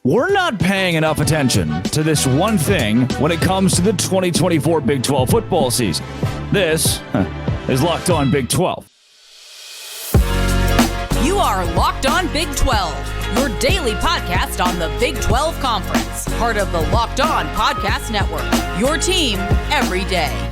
We're not paying enough attention to this one thing when it comes to the 2024 Big 12 football season. This is Locked On Big 12. You are Locked On Big 12, your daily podcast on the Big 12 Conference, part of the Locked On Podcast Network, your team every day.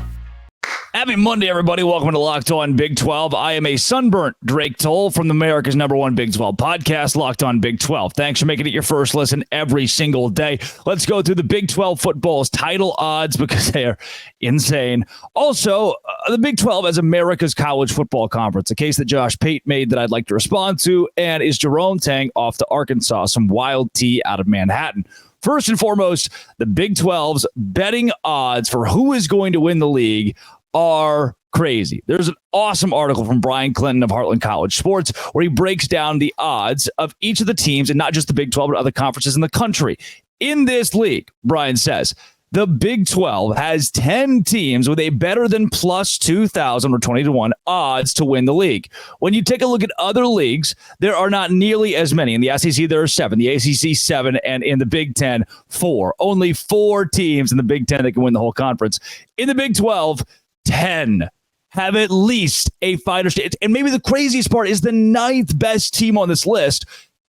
Happy Monday, everybody. Welcome to Locked On Big 12. I am a sunburnt Drake Toll from America's #1 Big 12 podcast, Locked On Big 12. Thanks for making it your first listen every single day. Let's go through the Big 12 football's title odds because they are insane. Also, the Big 12 as America's college football conference, a case that Josh Pate made that I'd like to respond to, and is Jerome Tang off to Arkansas, some wild tea out of Manhattan. First and foremost, the Big 12's betting odds for who is going to win the league are crazy. There's an awesome article from Brian Clinton of Heartland College Sports where he breaks down the odds of each of the teams, and not just the Big 12, but other conferences in the country. In this league, Brian says, the Big 12 has 10 teams with a better than plus 2,000 or 20-1 odds to win the league. When you take a look at other leagues, there are not nearly as many. In the SEC, there are 7. The ACC, 7. And in the Big 10, 4. Only 4 teams in the Big 10 that can win the whole conference. In the Big 12, 10 have at least a fighter chance. And maybe the craziest part is the 9th best team on this list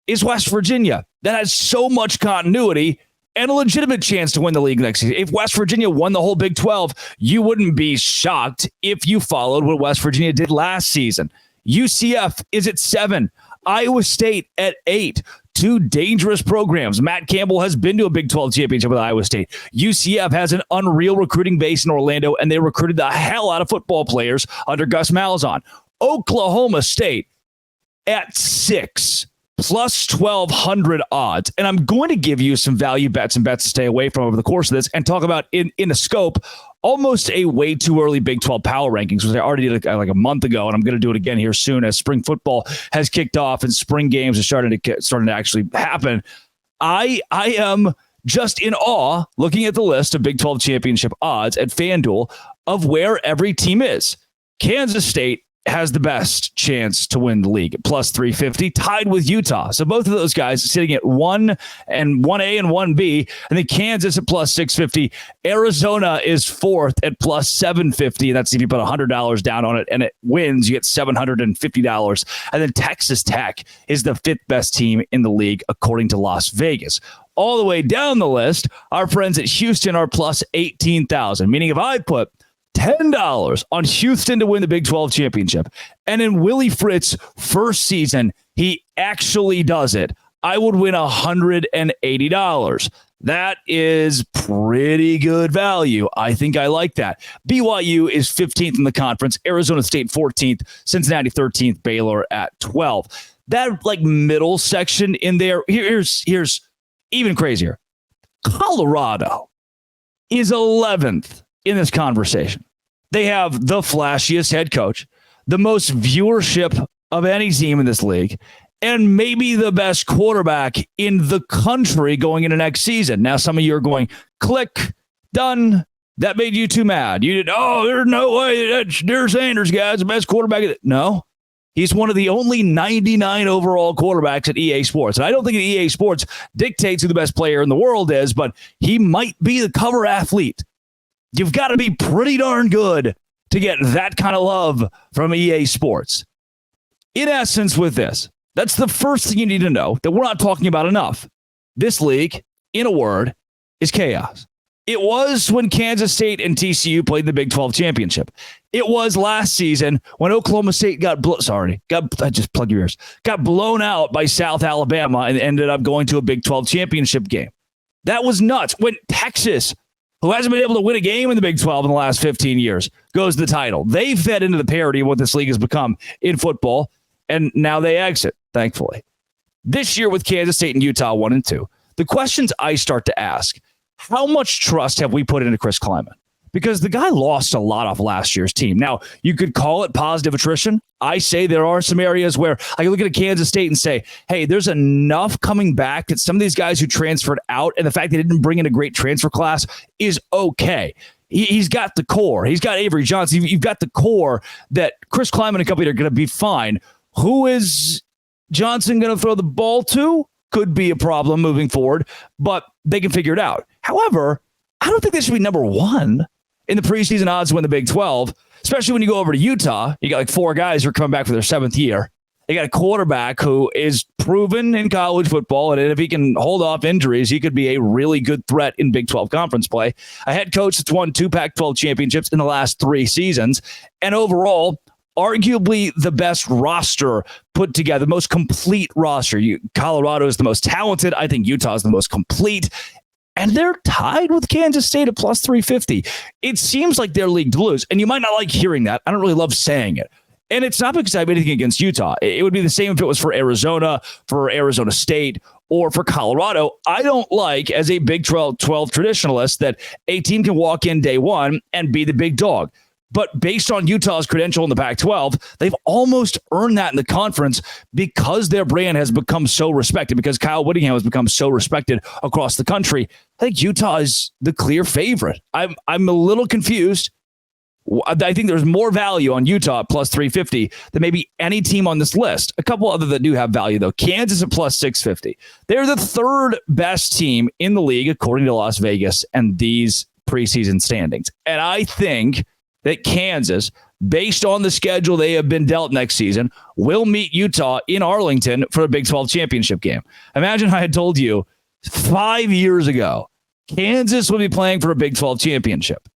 is West Virginia. That has so much continuity and a legitimate chance to win the league next season. If West Virginia won the whole Big 12, you wouldn't be shocked if you followed what West Virginia did last season. UCF is at 7. Iowa State at 8. 2 dangerous programs. Matt Campbell has been to a Big 12 championship with Iowa State. UCF has an unreal recruiting base in Orlando, and they recruited the hell out of football players under Gus Malzahn. Oklahoma State at 6, plus 1,200 odds. And I'm going to give you some value bets and bets to stay away from over the course of this and talk about in a scope almost a way too early Big 12 power rankings, which I already did like a month ago, and I'm going to do it again here soon as spring football has kicked off and spring games are starting to actually happen. I am just in awe looking at the list of Big 12 championship odds at FanDuel of where every team is. Kansas State has the best chance to win the league at plus 350, tied with Utah. So both of those guys sitting at 1 and 1A and 1B, and then Kansas at plus 650. Arizona is 4th at plus 750. That's if you put $100 down on it and it wins, you get $750. And then Texas Tech is the 5th best team in the league, according to Las Vegas. All the way down the list, our friends at Houston are plus 18,000, meaning if I put $10 on Houston to win the Big 12 championship, and in Willie Fritz's first season, he actually does it, I would win $180. That is pretty good value. I think I like that. BYU is 15th in the conference, Arizona State 14th, Cincinnati 13th, Baylor at 12. That like middle section in there, here's even crazier. Colorado is 11th in this conversation. They have the flashiest head coach, the most viewership of any team in this league, and maybe the best quarterback in the country going into next season. Now, some of you are going, click, done. That made you too mad. You did, there's no way that Sanders guy's the best quarterback. No, he's one of the only 99 overall quarterbacks at EA Sports. And I don't think EA Sports dictates who the best player in the world is, but he might be the cover athlete. You've got to be pretty darn good to get that kind of love from EA Sports. In essence, with this, that's the first thing you need to know that we're not talking about enough. This league, in a word, is chaos. It was when Kansas State and TCU played the Big 12 championship. It was last season when Oklahoma State got blown out by South Alabama and ended up going to a Big 12 championship game. That was nuts. When Texas, who hasn't been able to win a game in the Big 12 in the last 15 years, goes to the title. They fed into the parity of what this league has become in football, and now they exit, thankfully. This year with Kansas State and Utah 1 and 2, the questions I start to ask, how much trust have we put into Chris Kleiman? Because the guy lost a lot off last year's team. Now, you could call it positive attrition. I say there are some areas where I can look at a Kansas State and say, hey, there's enough coming back that some of these guys who transferred out and the fact they didn't bring in a great transfer class is okay. He's got the core. He's got Avery Johnson. You've got the core that Chris Kleiman and company are going to be fine. Who is Johnson going to throw the ball to? could be a problem moving forward, but they can figure it out. However, I don't think they should be number one in the preseason odds to win the Big 12, especially when you go over to Utah. You got like 4 guys who are coming back for their 7th year. You got a quarterback who is proven in college football, and if he can hold off injuries, he could be a really good threat in Big 12 conference play. A head coach that's won 2 Pac-12 championships in the last 3 seasons, and overall, arguably the best roster put together, the most complete roster. Colorado is the most talented. I think Utah is the most complete. And they're tied with Kansas State at plus 350. It seems like their league to lose. And you might not like hearing that. I don't really love saying it. And it's not because I have anything against Utah. It would be the same if it was for Arizona State, or for Colorado. I don't like, as a Big 12 traditionalist, that a team can walk in day one and be the big dog. But based on Utah's credential in the Pac-12, they've almost earned that in the conference because their brand has become so respected, because Kyle Whittingham has become so respected across the country. I think Utah is the clear favorite. I'm a little confused. I think there's more value on Utah at plus 350 than maybe any team on this list. A couple other that do have value, though. Kansas at plus 650. They're the 3rd best team in the league, according to Las Vegas and these preseason standings. And I think that Kansas, based on the schedule they have been dealt next season, will meet Utah in Arlington for a Big 12 championship game. Imagine I had told you 5 years ago, Kansas would be playing for a Big 12 championship.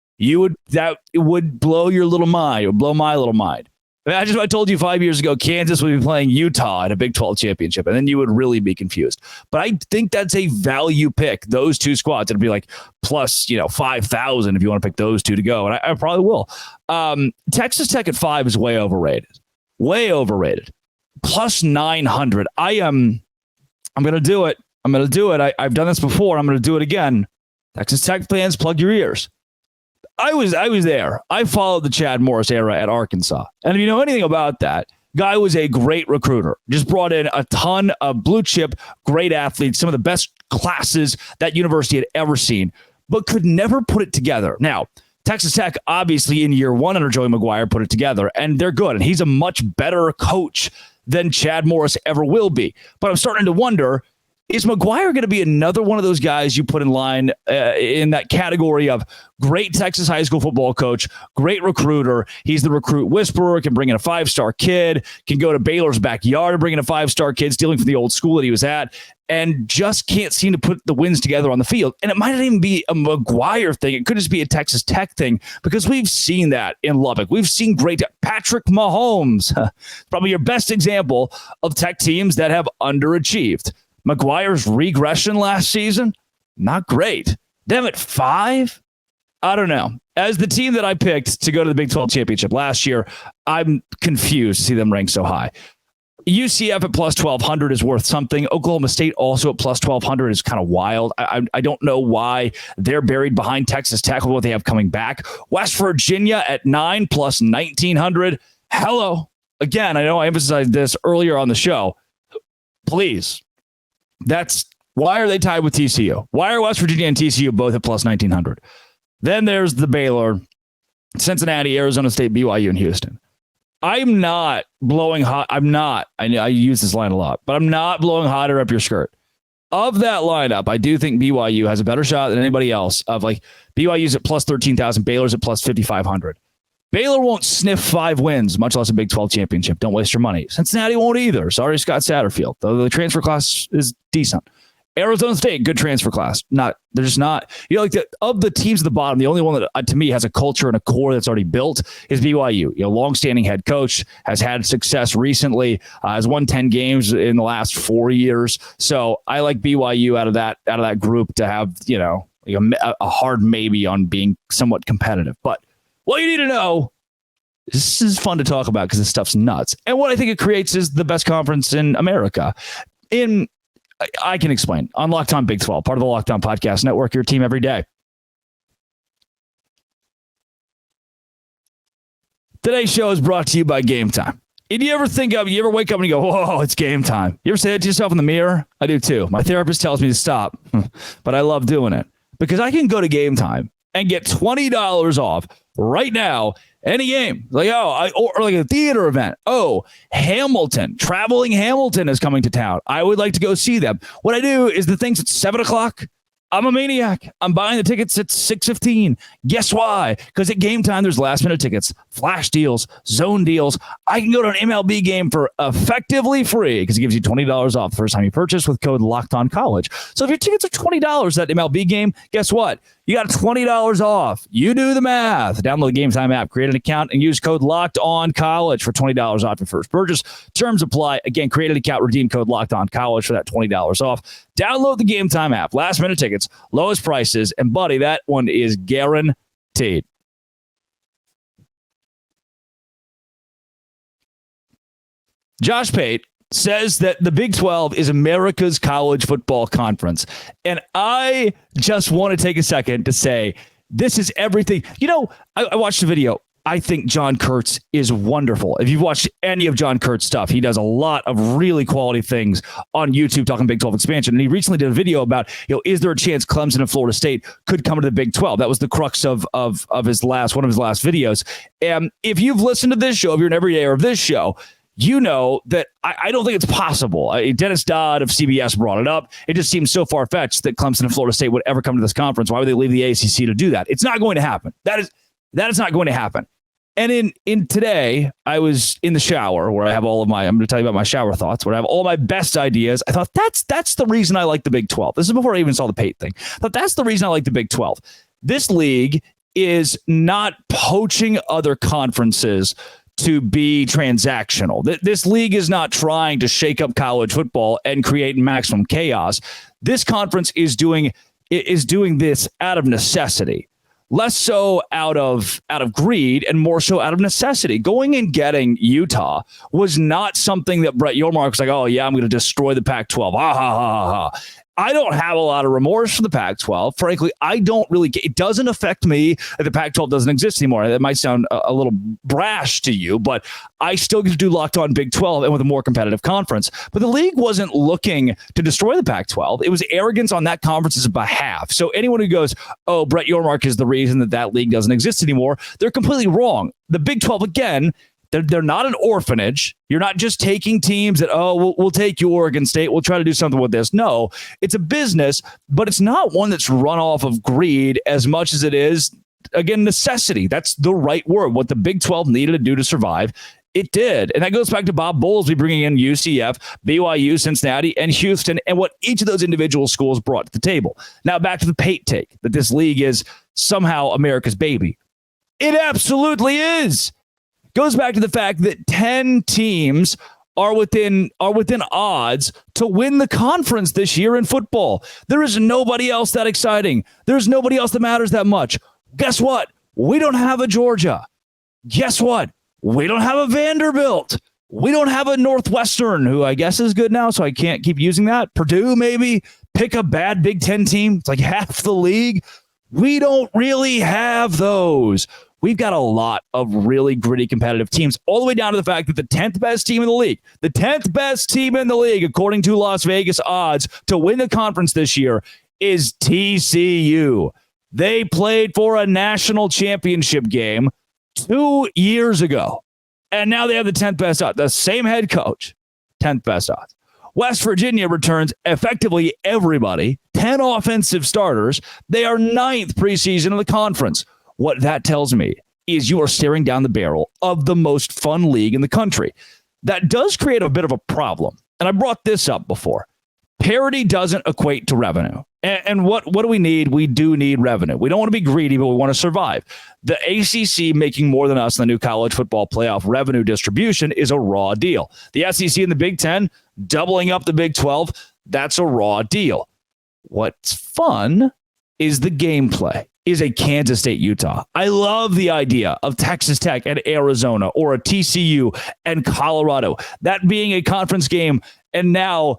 That would blow your little mind. It would blow my little mind. Imagine if I told you 5 years ago Kansas would be playing Utah at a Big 12 championship, and then you would really be confused. But I think that's a value pick. Those 2 squads, it'd be like plus 5,000 if you want to pick those 2 to go, and I probably will. Texas Tech at 5 is way overrated. Way overrated. Plus 900. I'm going to do it. I've done this before. I'm going to do it again. Texas Tech fans, plug your ears. I was there. I followed the Chad Morris era at Arkansas. And if you know anything about that, guy was a great recruiter. Just brought in a ton of blue chip, great athletes, some of the best classes that university had ever seen, but could never put it together. Now, Texas Tech, obviously in year 1 under Joey McGuire, put it together, and they're good. And he's a much better coach than Chad Morris ever will be. But I'm starting to wonder, is McGuire going to be another one of those guys you put in line in that category of great Texas high school football coach, great recruiter? He's the recruit whisperer, can bring in a 5-star kid, can go to Baylor's backyard and bring in a 5-star kid, stealing from the old school that he was at, and just can't seem to put the wins together on the field. And it might not even be a McGuire thing. It could just be a Texas Tech thing, because we've seen that in Lubbock. We've seen great Patrick Mahomes, probably your best example of Tech teams that have underachieved. McGuire's regression last season, not great. Them at 5? I don't know. As the team that I picked to go to the Big 12 championship last year, I'm confused to see them ranked so high. UCF at plus 1,200 is worth something. Oklahoma State also at plus 1,200 is kind of wild. I don't know why they're buried behind Texas Tech with what they have coming back. West Virginia at 9 plus 1,900. Hello. Again, I know I emphasized this earlier on the show. Please. Why are they tied with TCU? Why are West Virginia and TCU both at plus 1,900? Then there's the Baylor, Cincinnati, Arizona State, BYU, and Houston. I'm not blowing hot. I use this line a lot, but I'm not blowing hotter up your skirt. Of that lineup, I do think BYU has a better shot than anybody else. BYU's at plus 13,000, Baylor's at plus 5,500. Baylor won't sniff 5 wins, much less a Big 12 championship. Don't waste your money. Cincinnati won't either. Sorry, Scott Satterfield. Though the transfer class is decent. Arizona State, good transfer class. They're just not. Of the teams at the bottom, the only one that to me has a culture and a core that's already built is BYU. Longstanding head coach, has had success recently, has won 10 games in the last 4 years. So I like BYU out of that group to have a hard maybe on being somewhat competitive, but. What you need to know, this is fun to talk about because this stuff's nuts. And what I think it creates is the best conference in America. I can explain. On Locked On Big 12, part of the Locked On Podcast Network, your team every day. Today's show is brought to you by Game Time. And you ever wake up and you go, whoa, it's game time. You ever say that to yourself in the mirror? I do too. My therapist tells me to stop, but I love doing it because I can go to Game Time and get $20 off right now. Any game, like or like a theater event. Oh, traveling Hamilton is coming to town. I would like to go see them. What I do is the things at 7:00. I'm a maniac. I'm buying the tickets at 6:15. Guess why? Because at game time, there's last minute tickets, flash deals, zone deals. I can go to an MLB game for effectively free because it gives you $20 off the first time you purchase with code LOCKEDONCollege. So if your tickets are $20 at MLB game, guess what? You got $20 off. You do the math. Download the Game Time app, create an account, and use code LOCKEDONCollege for $20 off your first purchase. Terms apply. Again, create an account, redeem code LOCKEDONCollege for that $20 off. Download the Game Time app. Last minute tickets, lowest prices, and buddy, that one is guaranteed. Josh Pate says that the Big 12 is America's college football conference. And I just want to take a second to say this is everything. You know, I watched the video. I think John Kurtz is wonderful. If you've watched any of John Kurt's stuff, he does a lot of really quality things on YouTube talking Big 12 expansion. And he recently did a video about, is there a chance Clemson and Florida State could come to the Big 12? That was the crux of one of his last videos. And if you've listened to this show, if you're an everydayer of this show, you know that I don't think it's possible. Dennis Dodd of CBS brought it up. It just seems so far-fetched that Clemson and Florida State would ever come to this conference. Why would they leave the ACC to do that? It's not going to happen. That is not going to happen. And in today, I was in the shower where I have I'm going to tell you about my shower thoughts, where I have all my best ideas. I thought that's the reason I like the Big 12. This is before I even saw the Pate thing. I thought that's the reason I like the Big 12. This league is not poaching other conferences to be transactional. This league is not trying to shake up college football and create maximum chaos. This conference is doing this out of necessity, less so out of greed and more so out of necessity. Going and getting Utah was not something that Brett Yormark was like, oh yeah, I'm going to destroy the Pac-12. Ha ha ha ha. I don't have a lot of remorse for the Pac-12. Frankly, I don't really. It doesn't affect me that the Pac-12 doesn't exist anymore. That might sound a little brash to you, but I still get to do Locked On Big 12 and with a more competitive conference. But the league wasn't looking to destroy the Pac-12. It was arrogance on that conference's behalf. So anyone who goes, oh, Brett Yormark is the reason that league doesn't exist anymore, they're completely wrong. The Big 12, again, they're not an orphanage. You're not just taking teams that, we'll take you, Oregon State. We'll try to do something with this. No, it's a business, but it's not one that's run off of greed as much as it is, again, necessity. That's the right word. What the Big 12 needed to do to survive, it did. And that goes back to Bob Bowlesby bringing in UCF, BYU, Cincinnati, and Houston, and what each of those individual schools brought to the table. Now back to the Pate take, that this league is somehow America's baby. It absolutely is. Goes back to the fact that 10 teams are within odds to win the conference this year in football. There is nobody else that exciting. There's nobody else that matters that much. Guess what? We don't have a Georgia. Guess what? We don't have a Vanderbilt. We don't have a Northwestern, who I guess is good now, so I can't keep using that. Purdue, maybe. Pick a bad Big Ten team. It's like half the league. We don't really have those. We've got a lot of really gritty competitive teams, all the way down to the fact that the 10th best team in the league, according to Las Vegas odds to win the conference this year, is TCU. They played for a national championship game 2 years ago, and now they have the 10th best odds. The same head coach, 10th best odds. West Virginia returns effectively everybody, 10 offensive starters. They are 9th preseason in the conference. What that tells me is you are staring down the barrel of the most fun league in the country. That does create a bit of a problem. And I brought this up before. Parity doesn't equate to revenue. And what do we need? We do need revenue. We don't want to be greedy, but we want to survive. The ACC making more than us in the new college football playoff revenue distribution is a raw deal. The SEC and the Big Ten doubling up the Big 12, that's a raw deal. What's fun is the gameplay. Is a Kansas State, Utah. I love the idea of Texas Tech and Arizona, or a TCU and Colorado. That being a conference game, and now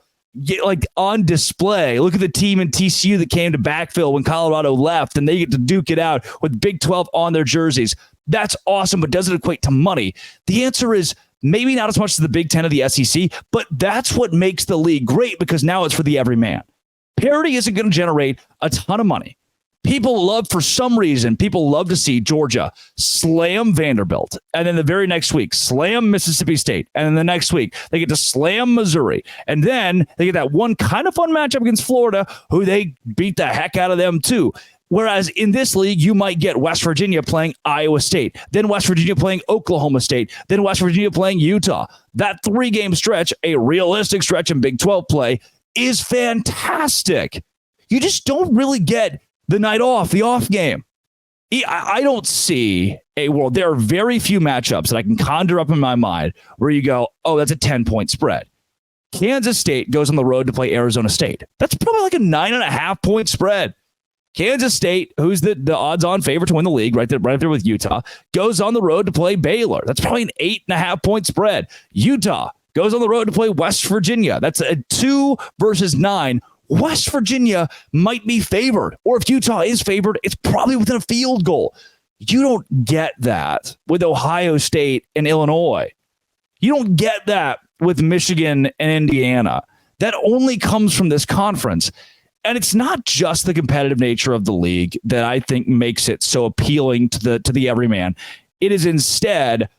like on display. Look at the team in TCU that came to backfill when Colorado left, and they get to duke it out with Big 12 on their jerseys. That's awesome, but does it equate to money? The answer is maybe not as much as the Big 10 of the SEC, but that's what makes the league great, because now it's for the everyman. Parity isn't going to generate a ton of money. For some reason, people love to see Georgia slam Vanderbilt. And then the very next week, slam Mississippi State. And then the next week, they get to slam Missouri. And then they get that one kind of fun matchup against Florida, who they beat the heck out of them too. Whereas in this league, you might get West Virginia playing Iowa State, then West Virginia playing Oklahoma State, then West Virginia playing Utah. That 3-game stretch, a realistic stretch in Big 12 play, is fantastic. You just don't really get the night off, the off game. I don't see a world. There are very few matchups that I can conjure up in my mind where you go, oh, that's a 10-point spread. Kansas State goes on the road to play Arizona State. That's probably like a 9.5-point spread. Kansas State, who's the odds-on favorite to win the league, right there with Utah, goes on the road to play Baylor. That's probably an 8.5-point spread. Utah goes on the road to play West Virginia. That's a 2 versus 9. West Virginia might be favored, or if Utah is favored, it's probably within a field goal. You don't get that with Ohio State and Illinois. You don't get that with Michigan and Indiana. That only comes from this conference. And it's not just the competitive nature of the league that I think makes it so appealing to the everyman. It is instead,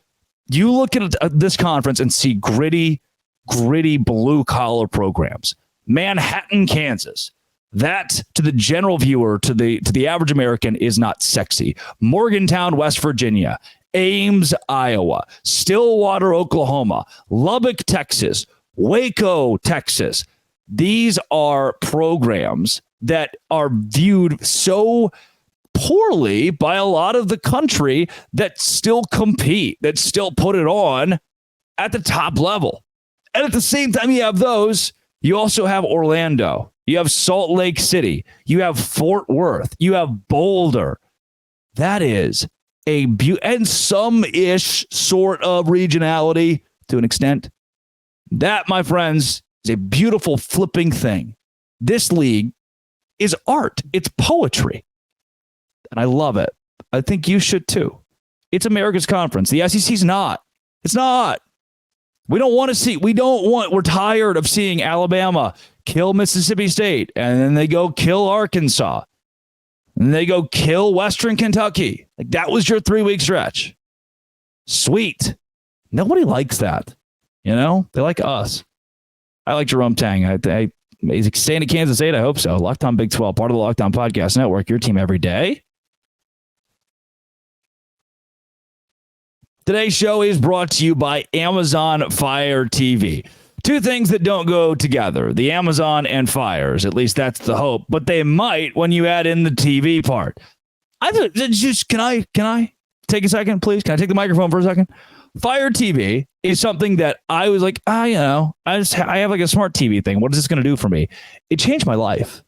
you look at this conference and see gritty blue collar programs. Manhattan, Kansas. That to the general viewer, to the average American, is not sexy. Morgantown, West Virginia. Ames, Iowa. Stillwater, Oklahoma. Lubbock, Texas. Waco, Texas. These are programs that are viewed so poorly by a lot of the country that still compete, that still put it on at the top level. And at the same time, you have those. You also have Orlando. You have Salt Lake City. You have Fort Worth. You have Boulder. That is a and some-ish sort of regionality to an extent. That, my friends, is a beautiful flipping thing. This league is art. It's poetry. And I love it. I think you should too. It's America's conference. The SEC's not. It's not. We're tired of seeing Alabama kill Mississippi State, and then they go kill Arkansas, and they go kill Western Kentucky. Like, that was your 3-week stretch. Sweet. Nobody likes that. You know, they like us. I like Jerome Tang. He's staying at Kansas State. I hope so. Locked On Big 12, part of the Locked On Podcast Network, your team every day. Today's show is brought to you by Amazon Fire TV. Two things that don't go together, the Amazon and Fires. At least that's the hope. But they might when you add in the TV part. Can I take a second, please? Can I take the microphone for a second? Fire TV is something that I was like, I have like a smart TV thing. What is this going to do for me? It changed my life.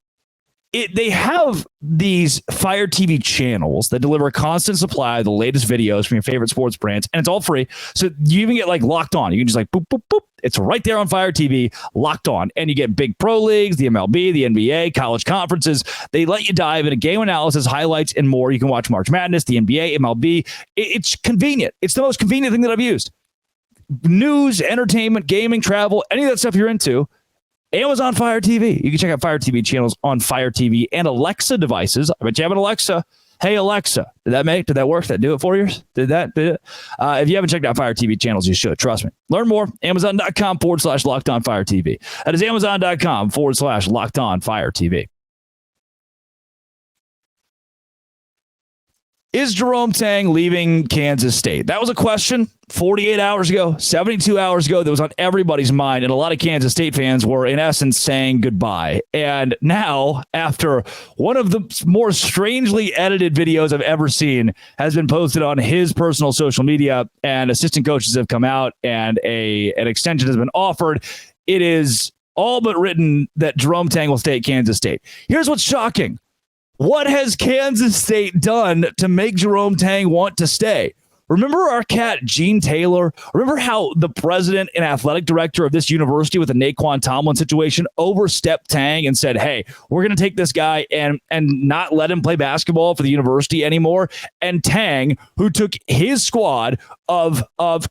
They have these Fire TV channels that deliver a constant supply of the latest videos from your favorite sports brands, and it's all free. So you even get like Locked On. You can just like boop, boop, boop. It's right there on Fire TV, Locked On. And you get big pro leagues, the MLB, the NBA, college conferences. They let you dive into game analysis, highlights, and more. You can watch March Madness, the NBA, MLB. It's convenient. It's the most convenient thing that I've used. News, entertainment, gaming, travel, any of that stuff you're into. Amazon Fire TV. You can check out Fire TV channels on Fire TV and Alexa devices. I bet you have an Alexa. Hey, Alexa. Did that work? Did that do it for you? Did it? If you haven't checked out Fire TV channels, you should. Trust me. Learn more. Amazon.com/Locked On Fire TV. That is Amazon.com/Locked On Fire TV. Is Jerome Tang leaving Kansas State? That was a question 48 hours ago, 72 hours ago that was on everybody's mind. And a lot of Kansas State fans were, in essence, saying goodbye. And now, after one of the more strangely edited videos I've ever seen has been posted on his personal social media, and assistant coaches have come out and an extension has been offered, it is all but written that Jerome Tang will stay at Kansas State. Here's what's shocking. What has Kansas State done to make Jerome Tang want to stay? Remember our cat, Gene Taylor? Remember how the president and athletic director of this university with the Naquan Tomlin situation overstepped Tang and said, hey, we're going to take this guy and not let him play basketball for the university anymore. And Tang, who took his squad of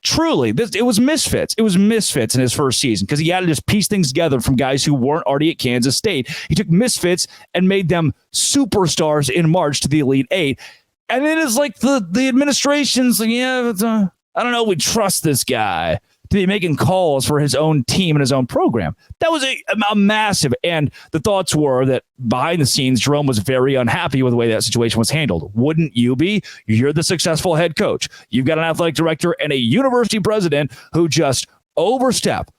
truly, it was misfits. It was misfits in his first season because he had to just piece things together from guys who weren't already at Kansas State. He took misfits and made them superstars in March to the Elite Eight. And then it's like the administration's like, I don't know, we trust this guy to be making calls for his own team and his own program. That was a massive, and the thoughts were that behind the scenes, Jerome was very unhappy with the way that situation was handled. Wouldn't you be? You're the successful head coach. You've got an athletic director and a university president who just overstep,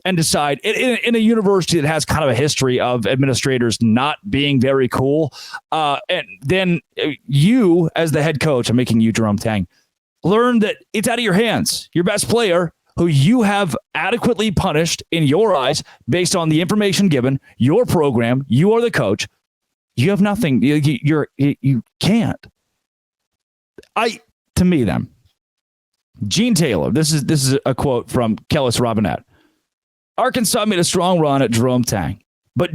and decide in a university that has kind of a history of administrators not being very cool. And then you, as the head coach, I'm making you Jerome Tang, learn that it's out of your hands. Your best player, who you have adequately punished in your eyes based on the information given, your program, you are the coach. You have nothing. You can't. To me, then, Gene Taylor. This is a quote from Kellis Robinette. Arkansas made a strong run at Jerome Tang. But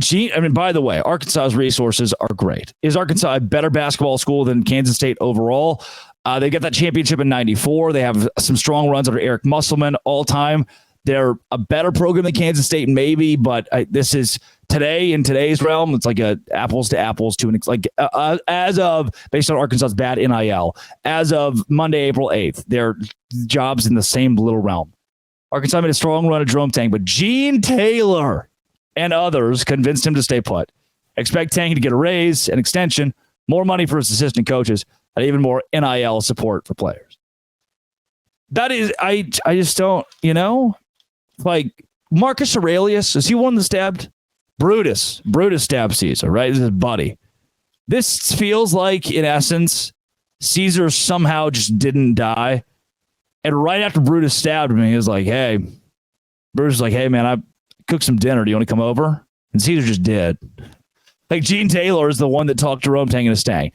by the way, Arkansas's resources are great. Is Arkansas a better basketball school than Kansas State overall? They got that championship in 94. They have some strong runs under Eric Musselman all time. They're a better program than Kansas State, maybe, but this is today in today's realm. It's like a apples to apples to as of based on Arkansas's bad NIL as of Monday, April 8th. Their jobs in the same little realm. Arkansas made a strong run at Jerome Tang, but Gene Taylor and others convinced him to stay put. Expect Tang to get a raise, an extension, more money for his assistant coaches, and even more NIL support for players. That is, I just don't, like Marcus Aurelius, is he one that stabbed? Brutus stabbed Caesar, right? This is buddy. This feels like, in essence, Caesar somehow just didn't die. And right after Brutus stabbed him, he was like, hey, Brutus was like, hey, man, I cooked some dinner. Do you want to come over? And Caesar just did. Like, Gene Taylor is the one that talked Jerome Tang into staying.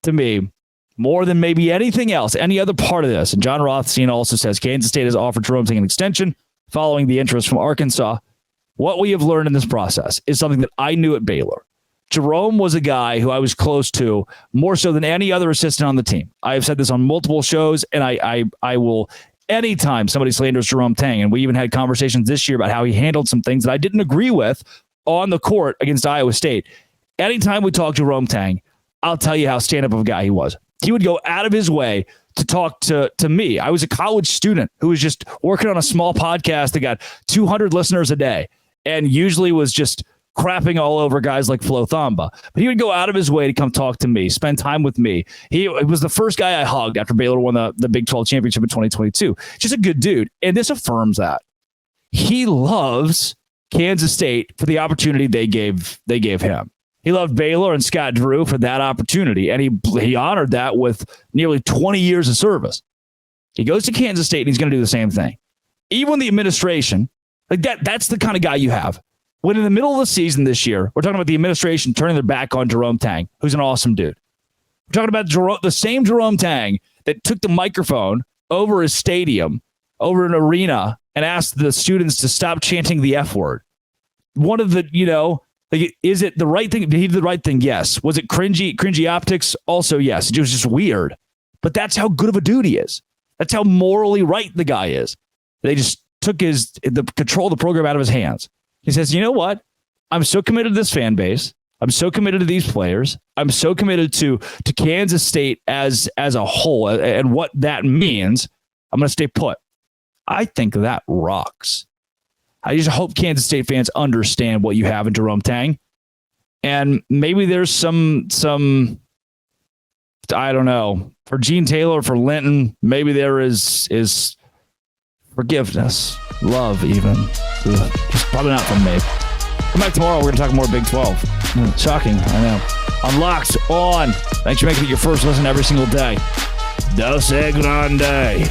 To me, more than maybe anything else, any other part of this. And John Rothstein also says Kansas State has offered Jerome Tang an extension following the interest from Arkansas. What we have learned in this process is something that I knew at Baylor. Jerome was a guy who I was close to more so than any other assistant on the team. I have said this on multiple shows, and I will, anytime somebody slanders Jerome Tang, and we even had conversations this year about how he handled some things that I didn't agree with on the court against Iowa State. Anytime we talk Jerome Tang, I'll tell you how stand-up of a guy he was. He would go out of his way to talk to me. I was a college student who was just working on a small podcast that got 200 listeners a day and usually was just crapping all over guys like Flo Thamba. But he would go out of his way to come talk to me, spend time with me. He was the first guy I hugged after Baylor won the Big 12 championship in 2022. Just a good dude. And this affirms that. He loves Kansas State for the opportunity they gave him. He loved Baylor and Scott Drew for that opportunity, and he honored that with nearly 20 years of service. He goes to Kansas State, and he's going to do the same thing. Even when the administration, like that's the kind of guy you have. When in the middle of the season this year, we're talking about the administration turning their back on Jerome Tang, who's an awesome dude. We're talking about the same Jerome Tang that took the microphone over his stadium, over an arena, and asked the students to stop chanting the F word. One of the, is it the right thing? Did he do the right thing? Yes. Was it cringy optics? Also, yes. It was just weird. But that's how good of a dude he is. That's how morally right the guy is. They just took the control of the program out of his hands. He says, you know what? I'm so committed to this fan base. I'm so committed to these players. I'm so committed to Kansas State as a whole and what that means. I'm going to stay put. I think that rocks. I just hope Kansas State fans understand what you have in Jerome Tang. And maybe there's some I don't know, for Gene Taylor, for Linton, maybe there is forgiveness, love even. Ugh, just probably not from me. Come back tomorrow. We're going to talk more Big 12. Shocking, I know. I'm locked on. Thanks for making it your first listen every single day. Dos Grande.